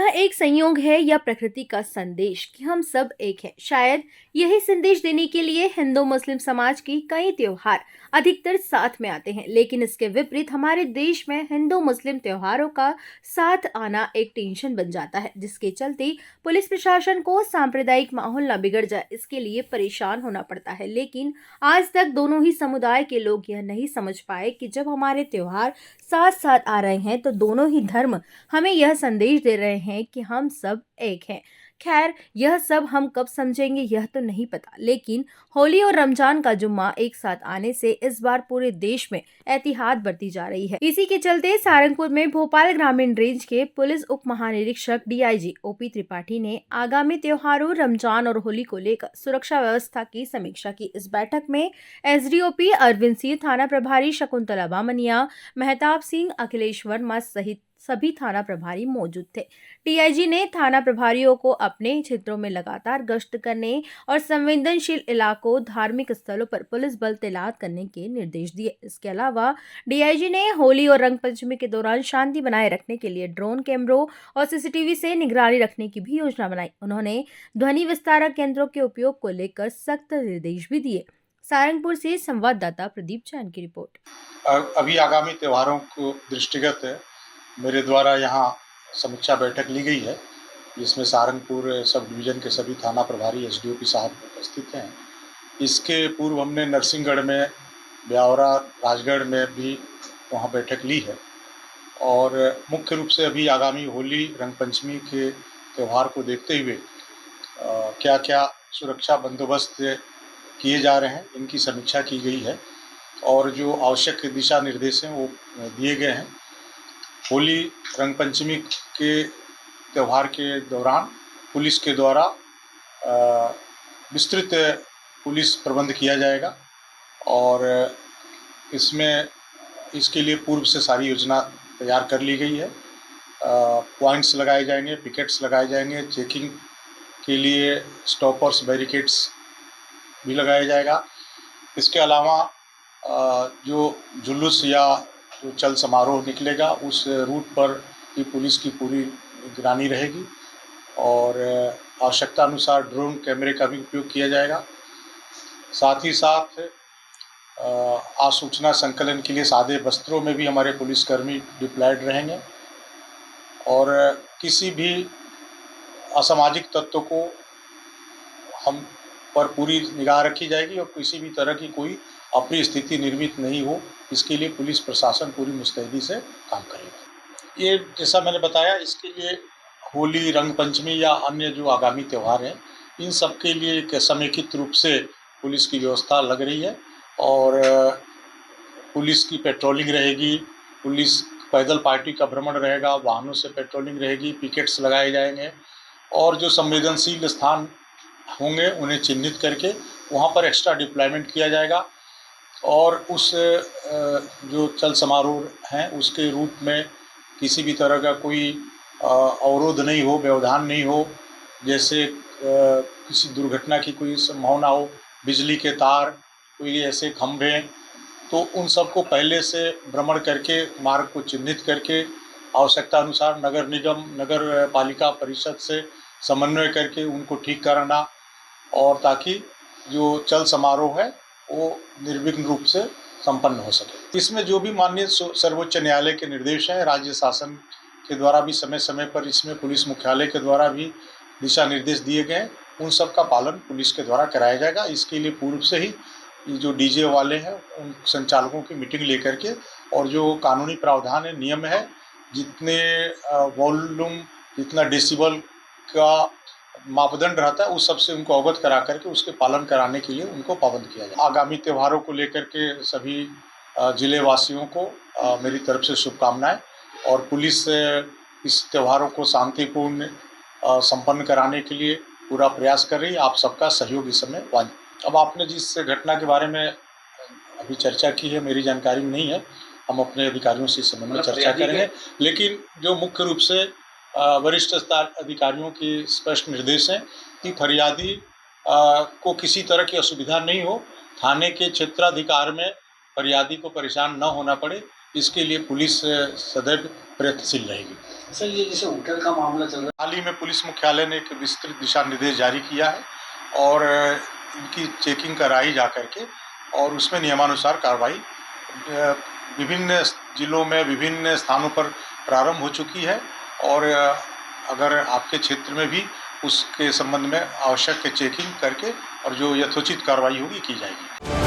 यह एक संयोग है या प्रकृति का संदेश कि हम सब एक हैं। शायद यही संदेश देने के लिए हिंदू मुस्लिम समाज की कई त्योहार अधिकतर साथ में आते हैं, लेकिन इसके विपरीत हमारे देश में हिंदू मुस्लिम त्योहारों का साथ आना एक टेंशन बन जाता है, जिसके चलते पुलिस प्रशासन को सांप्रदायिक माहौल न बिगड़ जाए इसके लिए परेशान होना पड़ता है। लेकिन आज तक दोनों ही समुदाय के लोग यह नहीं समझ पाए कि जब हमारे त्योहार साथ साथ आ रहे हैं तो दोनों ही धर्म हमें यह संदेश दे रहे हैं कि हम सब एक हैं। खैर, यह सब हम कब समझेंगे यह तो नहीं पता, लेकिन होली और रमजान का जुम्मा एक साथ आने से इस बार पूरे देश में एहतियात बरती जा रही है। इसी के चलते सारंगपुर में भोपाल ग्रामीण रेंज के पुलिस उप महानिरीक्षक डीआईजी ओपी त्रिपाठी ने आगामी त्योहारों रमजान और होली को लेकर सुरक्षा व्यवस्था की समीक्षा की। इस बैठक में एसडीओपी अरविंद सिंह, थाना प्रभारी शकुंतला बामनिया, मेहताब सिंह, अखिलेश वर्मा सहित सभी थाना प्रभारी मौजूद थे। डीआईजी ने थाना प्रभारियों को अपने क्षेत्रों में लगातार गश्त करने और संवेदनशील इलाकों, धार्मिक स्थलों पर पुलिस बल तैनात करने के निर्देश दिए। इसके अलावा डीआईजी ने होली और रंग पंचमी के दौरान शांति बनाए रखने के लिए ड्रोन कैमरों और सीसीटीवी से निगरानी रखने की भी योजना बनाई। उन्होंने ध्वनि विस्तारक यंत्रों के उपयोग को लेकर सख्त निर्देश भी दिए। सारंगपुर से संवाददाता प्रदीप जैन की रिपोर्ट। अभी आगामी त्योहारों को दृष्टिगत मेरे द्वारा यहाँ समीक्षा बैठक ली गई है, जिसमें सारंगपुर सब डिवीज़न के सभी थाना प्रभारी एसडीओपी साहब उपस्थित हैं। इसके पूर्व हमने नरसिंहगढ़ में, ब्यावरा, राजगढ़ में भी वहाँ बैठक ली है और मुख्य रूप से अभी आगामी होली, रंग पंचमी के त्यौहार को देखते हुए क्या क्या सुरक्षा बंदोबस्त किए जा रहे हैं, इनकी समीक्षा की गई है और जो आवश्यक दिशा निर्देश हैं वो दिए गए हैं। होली, रंग पंचमी के त्यौहार के दौरान पुलिस के द्वारा विस्तृत पुलिस प्रबंध किया जाएगा और इसके लिए पूर्व से सारी योजना तैयार कर ली गई है। पॉइंट्स लगाए जाएंगे, पिकेट्स लगाए जाएंगे, चेकिंग के लिए स्टॉपर्स, बैरिकेड्स भी लगाया जाएगा। इसके अलावा जो जुलूस या जो चल समारोह निकलेगा उस रूट पर भी पुलिस की पूरी निगरानी रहेगी और आवश्यकता अनुसार ड्रोन कैमरे का भी उपयोग किया जाएगा। साथ ही साथ आसूचना संकलन के लिए सादे वस्त्रों में भी हमारे पुलिसकर्मी डिप्लॉयड रहेंगे और किसी भी असामाजिक तत्व को हम पर पूरी निगाह रखी जाएगी और किसी भी तरह की कोई अप्रिय स्थिति निर्मित नहीं हो, इसके लिए पुलिस प्रशासन पूरी मुस्तैदी से काम करेगा। ये जैसा मैंने बताया, इसके लिए होली, रंग पंचमी या अन्य जो आगामी त्यौहार हैं, इन सब के लिए एक समेकित रूप से पुलिस की व्यवस्था लग रही है और पुलिस की पेट्रोलिंग रहेगी, पुलिस पैदल पार्टी का भ्रमण रहेगा, वाहनों से पेट्रोलिंग रहेगी, पिकेट्स लगाए जाएंगे और जो संवेदनशील स्थान होंगे उन्हें चिन्हित करके वहाँ पर एक्स्ट्रा डिप्लॉयमेंट किया जाएगा और उस जो चल समारोह हैं उसके रूट में किसी भी तरह का कोई अवरोध नहीं हो, व्यवधान नहीं हो, जैसे किसी दुर्घटना की कोई संभावना हो, बिजली के तार, कोई ऐसे खंभे, तो उन सब को पहले से भ्रमण करके मार्ग को चिन्हित करके आवश्यकता अनुसार नगर निगम, नगर पालिका परिषद से समन्वय करके उनको ठीक कराना और ताकि जो चल समारोह है वो निर्विघ्न रूप से संपन्न हो सके। इसमें जो भी माननीय सर्वोच्च न्यायालय के निर्देश हैं, राज्य शासन के द्वारा भी समय समय पर इसमें पुलिस मुख्यालय के द्वारा भी दिशा निर्देश दिए गए, उन सब का पालन पुलिस के द्वारा कराया जाएगा। इसके लिए पूर्व से ही जो डीजे वाले हैं उन संचालकों की मीटिंग लेकर के और जो कानूनी प्रावधान है, नियम है, जितने वॉल्यूम, जितना डेसिबल का मापदंड रहता है उस सबसे उनको अवगत करा करके उसके पालन कराने के लिए उनको पाबंद किया जाए। आगामी त्योहारों को लेकर के सभी जिले वासियों को मेरी तरफ से शुभकामनाएं और पुलिस इस त्योहारों को शांतिपूर्ण संपन्न कराने के लिए पूरा प्रयास कर रही है। आप सबका सहयोग इस समय वांछनीय। अब आपने जिस घटना के बारे में अभी चर्चा की है, मेरी जानकारी में नहीं है, हम अपने अधिकारियों से इस संबंध में चर्चा करेंगे, लेकिन जो मुख्य रूप से वरिष्ठ स्तर अधिकारियों की स्पष्ट निर्देश हैं कि फरियादी को किसी तरह की असुविधा नहीं हो, थाने के क्षेत्राधिकार में फरियादी को परेशान न होना पड़े, इसके लिए पुलिस सदैव प्रयत्नशील रहेगी। सर, ये जैसे होटल का मामला चल रहा है, हाल ही में पुलिस मुख्यालय ने एक विस्तृत दिशा निर्देश जारी किया है और इनकी चेकिंग कराई जा करके और उसमें नियमानुसार कार्रवाई विभिन्न जिलों में विभिन्न स्थानों पर प्रारंभ हो चुकी है और अगर आपके क्षेत्र में भी उसके संबंध में आवश्यक चेकिंग करके और जो यथोचित कार्रवाई होगी की जाएगी।